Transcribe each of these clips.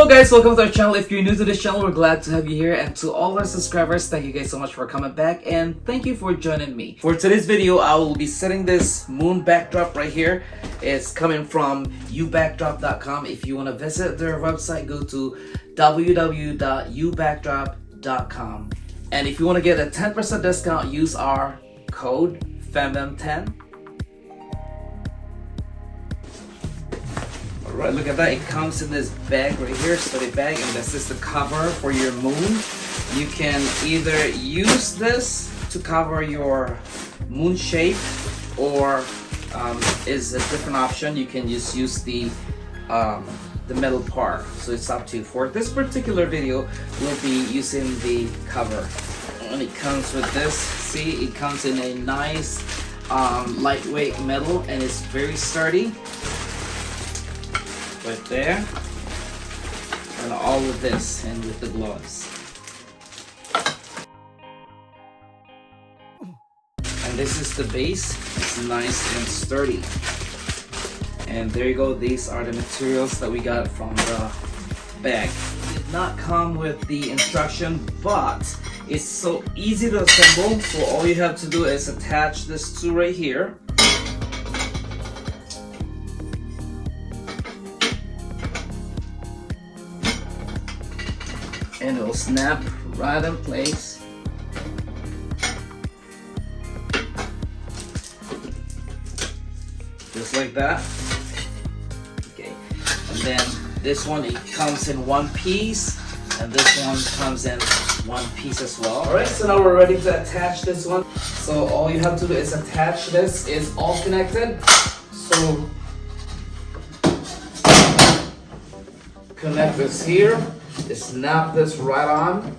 Hello guys, welcome to our channel. If you're new to this channel, we're glad to have you here, and to all our subscribers, thank you guys so much for coming back and thank you for joining me. For today's video, I will be setting this moon backdrop right here. It's coming from ubackdrop.com. If you want to visit their website, go to www.ubackdrop.com. And if you want to get a 10% discount, use our code FEMM10. Alright, look at that. It comes in this bag right here, study bag, and this is the cover for your moon. You can either use this to cover your moon shape, or is a different option. You can just use the middle part. So it's up to you. For this particular video, we'll be using the cover. And it comes with this. See, it comes in a nice lightweight metal, and it's very sturdy. Right there, and all of this, and with the gloves. And this is the base. It's nice and sturdy. And there you go. These are the materials that we got from the bag. It did not come with the instruction, but it's so easy to assemble. So all you have to do is attach this to right here. And it'll snap right in place. Just like that. Okay. And then this one, it comes in one piece, and this one comes in one piece as well. Alright, so now we're ready to attach this one. So all you have to do is attach this. It's all connected. So connect this here. Just snap this right on.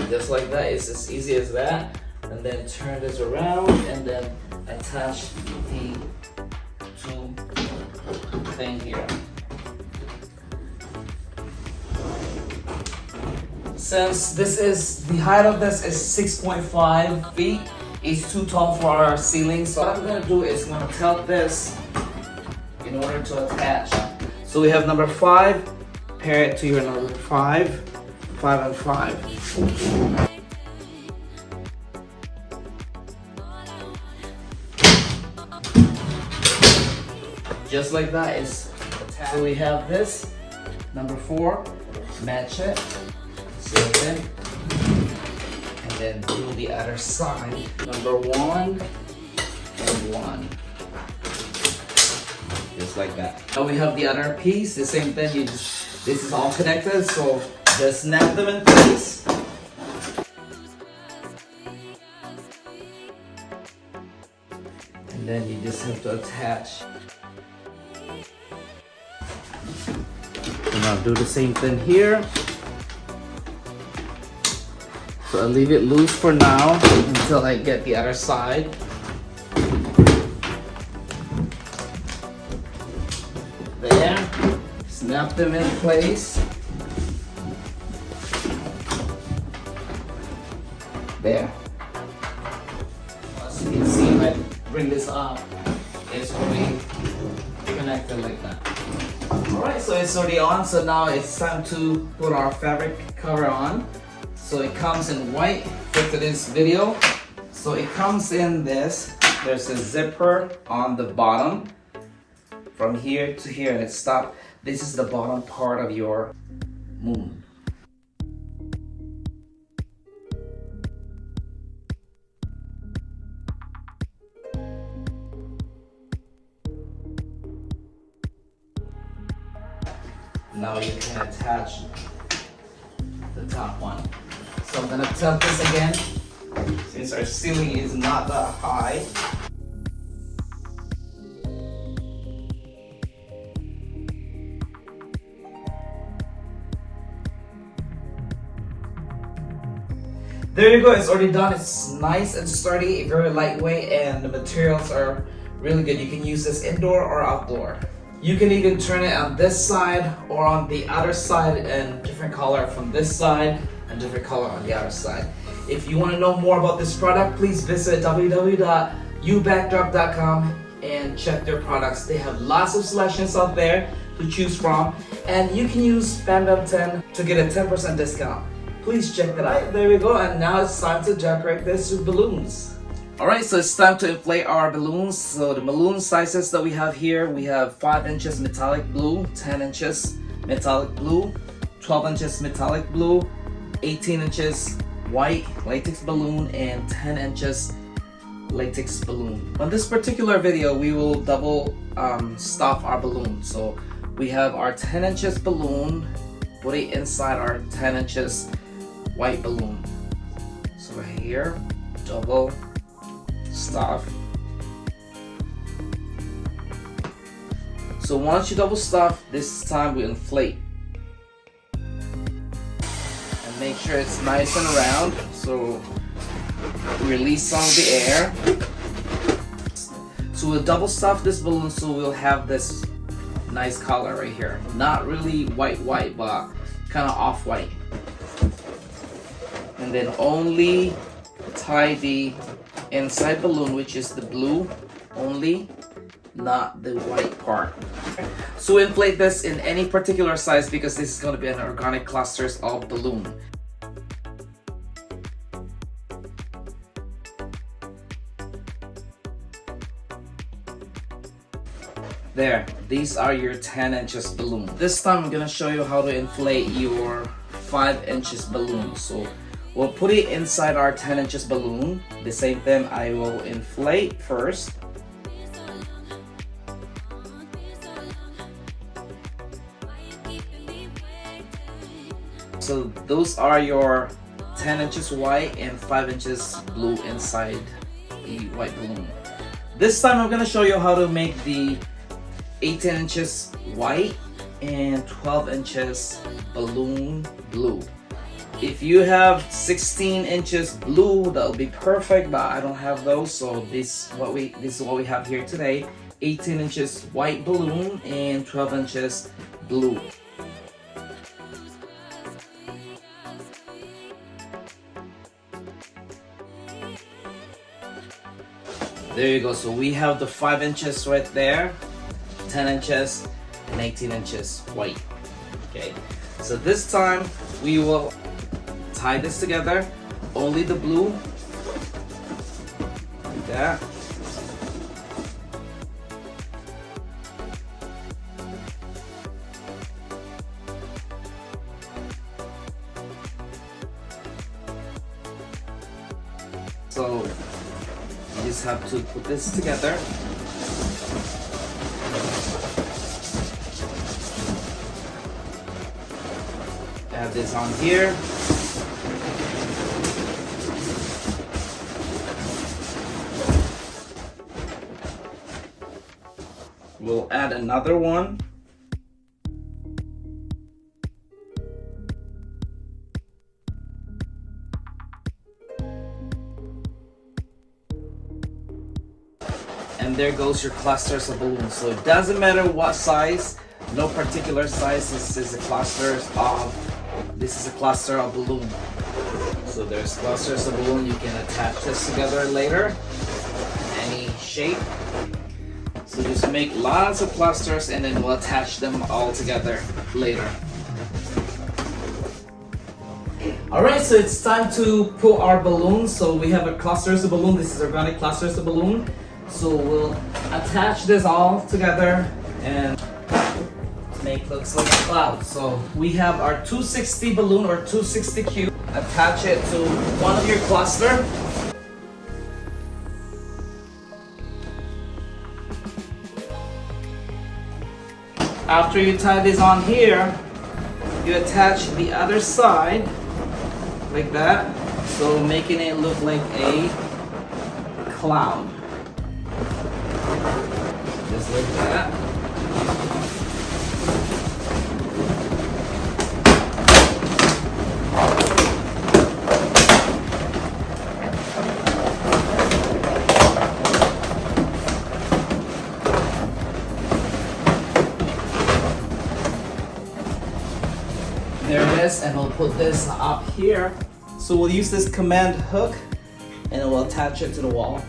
Just like that. It's as easy as that. And then turn this around and then attach the two thing here. Since this is, the height of this is 6.5 feet, it's too tall for our ceiling, so what I'm going to do is I'm going to tilt this in order to attach. So we have number 5, pair it to your number 5, 5 and 5. Just like that is attached. So we have this, number 4, match it, seal it in. Then do the other side, number 1 and 1, just like that. Now we have the other piece, the same thing. This is all connected, so just snap them in place. And then you just have to attach. And I'll do the same thing here. So I'll leave it loose for now until I get the other side. There, snap them in place. There. As you can see, if I bring this up, it's already connected like that. Alright, so it's already on, so now it's time to put our fabric cover on. So it comes in white for today's video. So it comes in this. There's a zipper on the bottom from here to here, and it stops. This is the bottom part of your moon. Now you can attach the top one. So I'm gonna tilt this again, since our ceiling is not that high. There you go, it's already done. It's nice and sturdy, very lightweight, and the materials are really good. You can use this indoor or outdoor. You can even turn it on this side or on the other side, and different color from this side and different color on the other side. If you want to know more about this product, please visit www ubackdrop.com and check their products. They have lots of selections out there to choose from, and you can use Fandom10 to get a 10% discount. Please check that out. There we go, and now it's time to decorate this with balloons. Alright, so it's time to inflate our balloons. So the balloon sizes that we have here, we have 5 inches metallic blue, 10 inches metallic blue, 12 inches metallic blue, 18 inches white latex balloon, and 10 inches latex balloon. On this particular video, we will double stuff our balloon. So we have our 10 inches balloon, put it inside our 10 inches white balloon. So here, double stuff. So once you double stuff, this time we inflate. And make sure it's nice and round, so release some of the air. So we'll double stuff this balloon so we'll have this nice color right here. Not really white, but kind of off-white. And then only tie the inside balloon, which is the blue only, not the white part. So inflate this in any particular size because this is going to be an organic clusters of balloon. There, these are your 10 inches balloon. This time I'm going to show you how to inflate your 5 inches balloon. So we'll put it inside our 10 inches balloon. The same thing, I will inflate first. So those are your 10 inches white and 5 inches blue inside the white balloon. This time I'm going to show you how to make the 18 inches white and 12 inches balloon blue. If you have 16 inches blue, that would be perfect, but I don't have those, so this is what we have here today. 18 inches white balloon and 12 inches blue. There you go. So we have the 5 inches right there, 10 inches and 18 inches white. Okay, so this time we will tie this together, only the blue, like that. So you just have to put this together. Add this on here. We'll add another one. And there goes your clusters of balloons. So it doesn't matter what size, no particular size. This is a cluster of balloon. So there's clusters of balloon. You can attach this together later, any shape. So just make lots of clusters and then we'll attach them all together later. Alright, so it's time to put our balloons. So we have a clusters of balloon. This is organic clusters of balloon. So we'll attach this all together and make looks like a cloud. So we have our 260 balloon or 260 cube. Attach it to one of your cluster. After you tie this on here, you attach the other side like that, so making it look like a cloud. Just like that. There it is, and we'll put this up here. So we'll use this command hook and we'll attach it to the wall.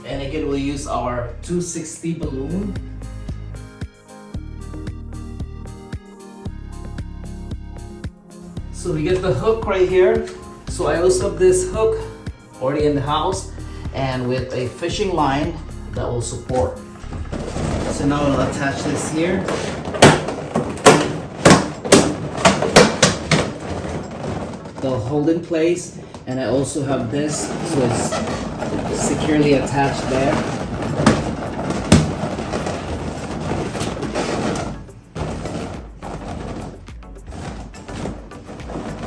And again, we'll use our 260 balloon. So we get the hook right here. So I also have this hook already in the house and with a fishing line that will support. So now I'll attach this here. They'll hold in place, and I also have this so it's securely attached there.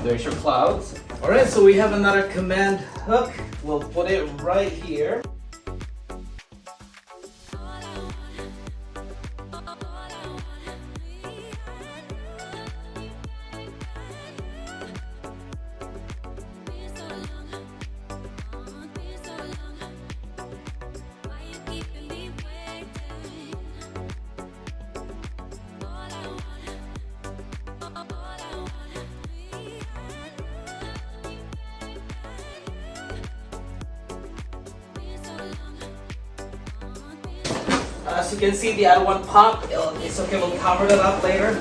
There's your clouds. All right, so we have another command hook. We'll put it right here. As you can see, the other one popped. It's okay, we'll cover that up later.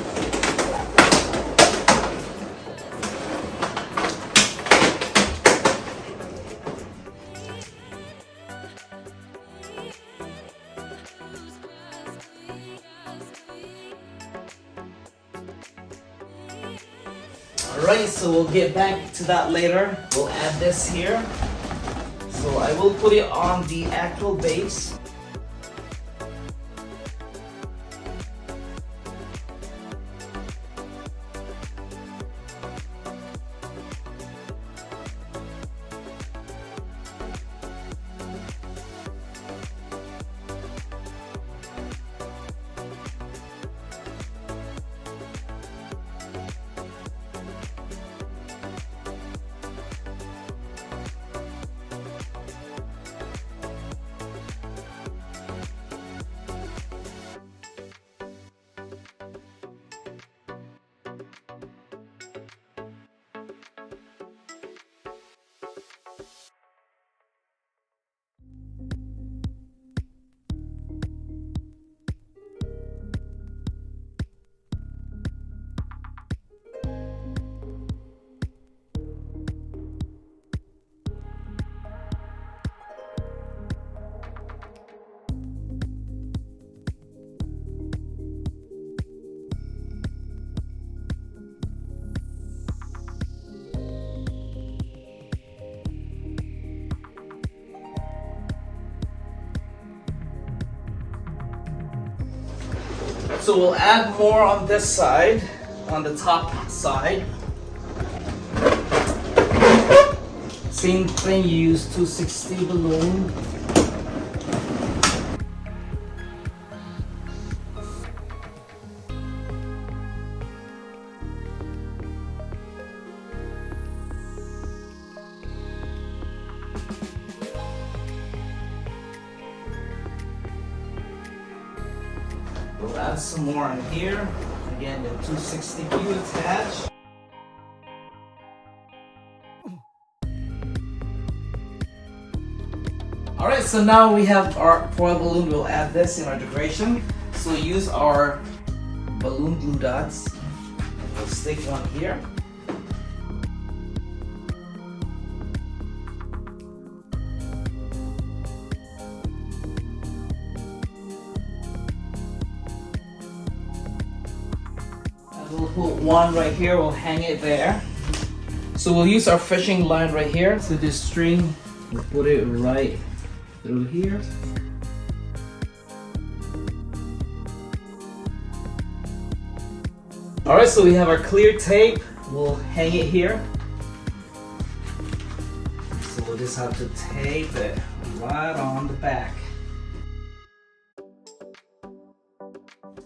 Alright, so we'll get back to that later. We'll add this here. So I will put it on the actual base. So we'll add more on this side, on the top side. Same thing, use 260 balloon. We'll add some more in here. Again, the 260Q attached. Alright, so now we have our foil balloon. We'll add this in our decoration. So use our balloon glue dots. We'll stick one here. We'll put one right here, we'll hang it there. So we'll use our fishing line right here. So this string, we'll put it right through here. Alright, so we have our clear tape. We'll hang it here. So we'll just have to tape it right on the back.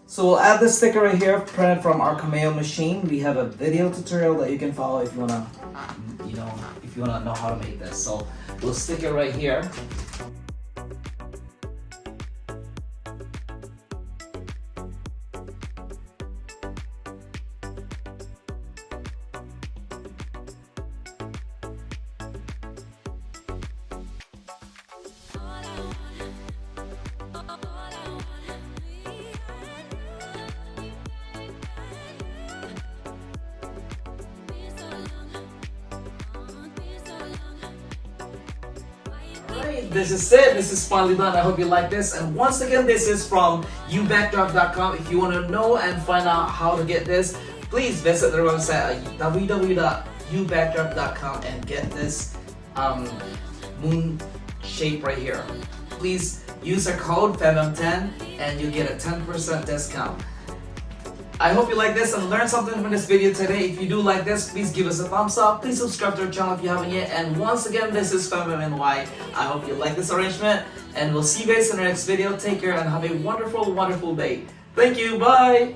So we'll add the sticker right here, printed from our Cameo machine. We have a video tutorial that you can follow if you wanna, if you wanna know how to make this. So we'll stick it right here. this is it. This is finally done. I hope you like this. And once again, this is from ubackdrop.com. If you want to know and find out how to get this, please visit their website at www.ubackdrop.com and get this moon shape right here. Please use our code FEMM10 and you get a 10% discount. I hope you like this and learned something from this video today. If you do like this, please give us a thumbs up. Please subscribe to our channel if you haven't yet. And once again, this is FEMMNY. I hope you like this arrangement and we'll see you guys in our next video. Take care and have a wonderful, wonderful day. Thank you. Bye.